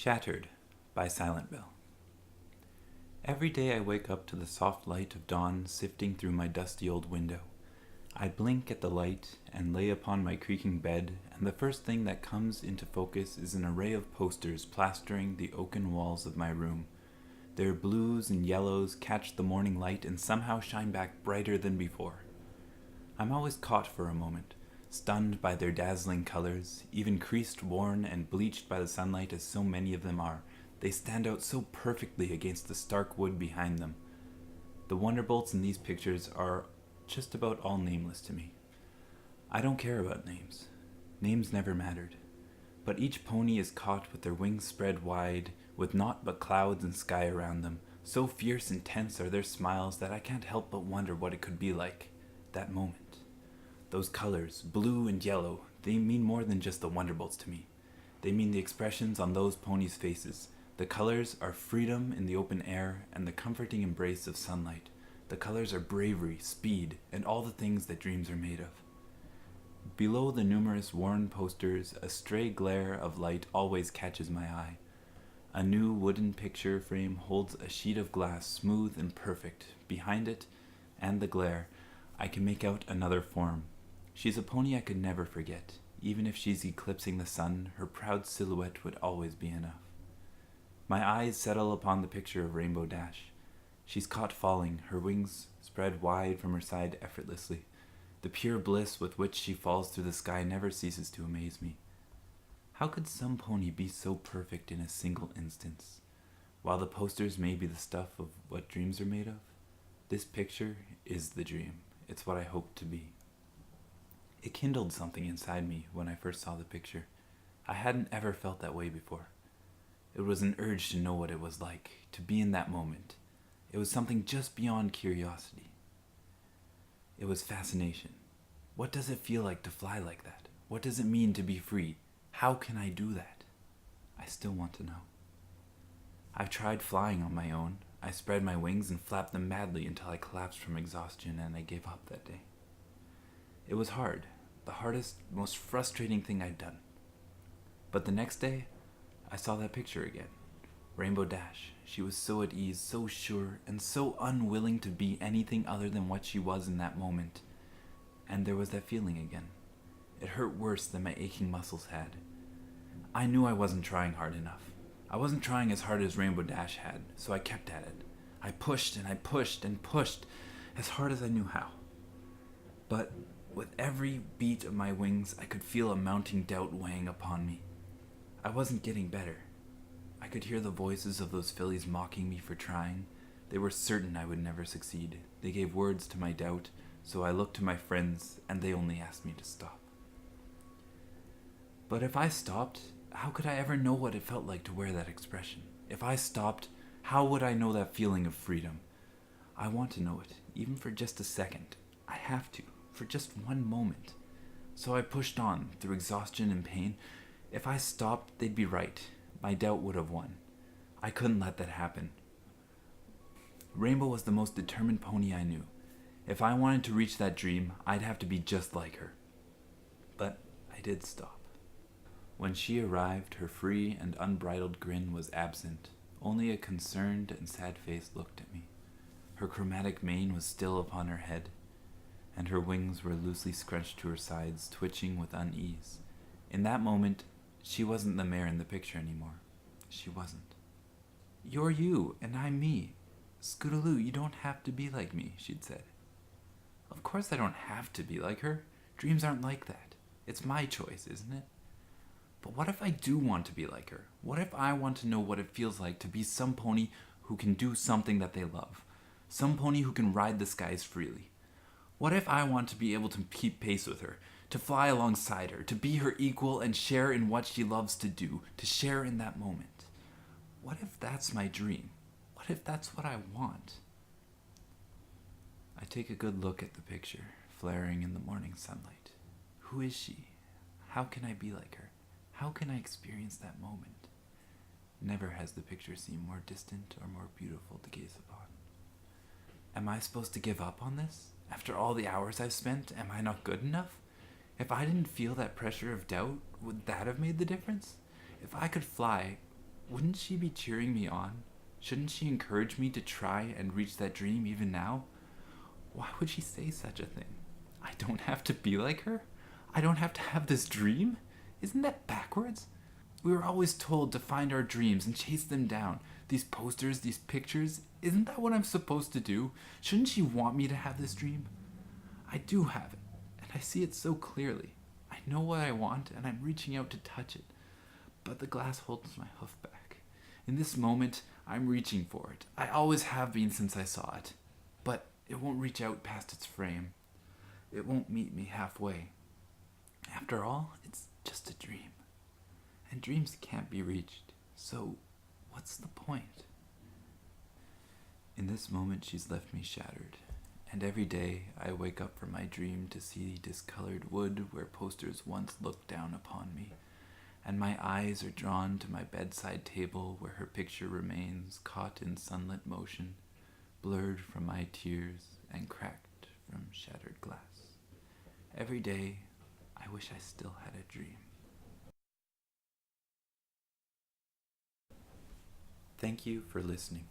Shattered by SilentBelle. Every day I wake up to the soft light of dawn sifting through my dusty old window. I blink at the light and lay upon my creaking bed, and the first thing that comes into focus is an array of posters plastering the oaken walls of my room. Their blues and yellows catch the morning light and somehow shine back brighter than before. I'm always caught for a moment, stunned by their dazzling colors, even creased, worn, and bleached by the sunlight as so many of them are. They stand out so perfectly against the stark wood behind them. The wonderbolts in these pictures are just about all nameless to me. I don't care about names. Names never mattered. But each pony is caught with their wings spread wide, with naught but clouds and sky around them. So fierce and tense are their smiles that I can't help but wonder what it could be like, that moment. Those colors, blue and yellow, they mean more than just the wonderbolts to me. They mean the expressions on those ponies' faces. The colors are freedom in the open air and the comforting embrace of sunlight. The colors are bravery, speed, and all the things that dreams are made of. Below the numerous worn posters, a stray glare of light always catches my eye. A new wooden picture frame holds a sheet of glass smooth and perfect. Behind it, and the glare, I can make out another form. She's a pony I could never forget. Even if she's eclipsing the sun, her proud silhouette would always be enough. My eyes settle upon the picture of Rainbow Dash. She's caught falling, her wings spread wide from her side effortlessly. The pure bliss with which she falls through the sky never ceases to amaze me. How could some pony be so perfect in a single instance? While the posters may be the stuff of what dreams are made of, this picture is the dream. It's what I hope to be. It kindled something inside me when I first saw the picture. I hadn't ever felt that way before. It was an urge to know what it was like, to be in that moment. It was something just beyond curiosity. It was fascination. What does it feel like to fly like that? What does it mean to be free? How can I do that? I still want to know. I've tried flying on my own. I spread my wings and flapped them madly until I collapsed from exhaustion and I gave up that day. It was hard, the hardest, most frustrating thing I'd done. But the next day, I saw that picture again. Rainbow Dash. She was so at ease, so sure, and so unwilling to be anything other than what she was in that moment. And there was that feeling again. It hurt worse than my aching muscles had. I knew I wasn't trying hard enough. I wasn't trying as hard as Rainbow Dash had, so I kept at it. I pushed and I pushed and pushed as hard as I knew how. But with every beat of my wings, I could feel a mounting doubt weighing upon me. I wasn't getting better. I could hear the voices of those fillies mocking me for trying. They were certain I would never succeed. They gave words to my doubt, so I looked to my friends, and they only asked me to stop. But if I stopped, how could I ever know what it felt like to wear that expression? If I stopped, how would I know that feeling of freedom? I want to know it, even for just a second. I have to, for just one moment. So I pushed on, through exhaustion and pain. If I stopped, they'd be right. My doubt would have won. I couldn't let that happen. Rainbow was the most determined pony I knew. If I wanted to reach that dream, I'd have to be just like her. But I did stop. When she arrived, her free and unbridled grin was absent. Only a concerned and sad face looked at me. Her chromatic mane was still upon her head, and her wings were loosely scrunched to her sides, twitching with unease. In that moment, she wasn't the mare in the picture anymore. She wasn't. "You're you, and I'm me. Scootaloo, you don't have to be like me," she'd said. Of course I don't have to be like her. Dreams aren't like that. It's my choice, isn't it? But what if I do want to be like her? What if I want to know what it feels like to be some pony who can do something that they love? Some pony who can ride the skies freely? What if I want to be able to keep pace with her, to fly alongside her, to be her equal and share in what she loves to do, to share in that moment? What if that's my dream? What if that's what I want? I take a good look at the picture, flaring in the morning sunlight. Who is she? How can I be like her? How can I experience that moment? Never has the picture seemed more distant or more beautiful to gaze upon. Am I supposed to give up on this? After all the hours I've spent, am I not good enough? If I didn't feel that pressure of doubt, would that have made the difference? If I could fly, wouldn't she be cheering me on? Shouldn't she encourage me to try and reach that dream even now? Why would she say such a thing? I don't have to be like her? I don't have to have this dream? Isn't that backwards? We were always told to find our dreams and chase them down. These posters, these pictures, isn't that what I'm supposed to do? Shouldn't she want me to have this dream? I do have it, and I see it so clearly. I know what I want, and I'm reaching out to touch it. But the glass holds my hoof back. In this moment, I'm reaching for it. I always have been since I saw it. But it won't reach out past its frame. It won't meet me halfway. After all, it's just a dream. And dreams can't be reached. So, what's the point? In this moment, she's left me shattered. And every day, I wake up from my dream to see discolored wood where posters once looked down upon me. And my eyes are drawn to my bedside table where her picture remains caught in sunlit motion, blurred from my tears and cracked from shattered glass. Every day, I wish I still had a dream. Thank you for listening.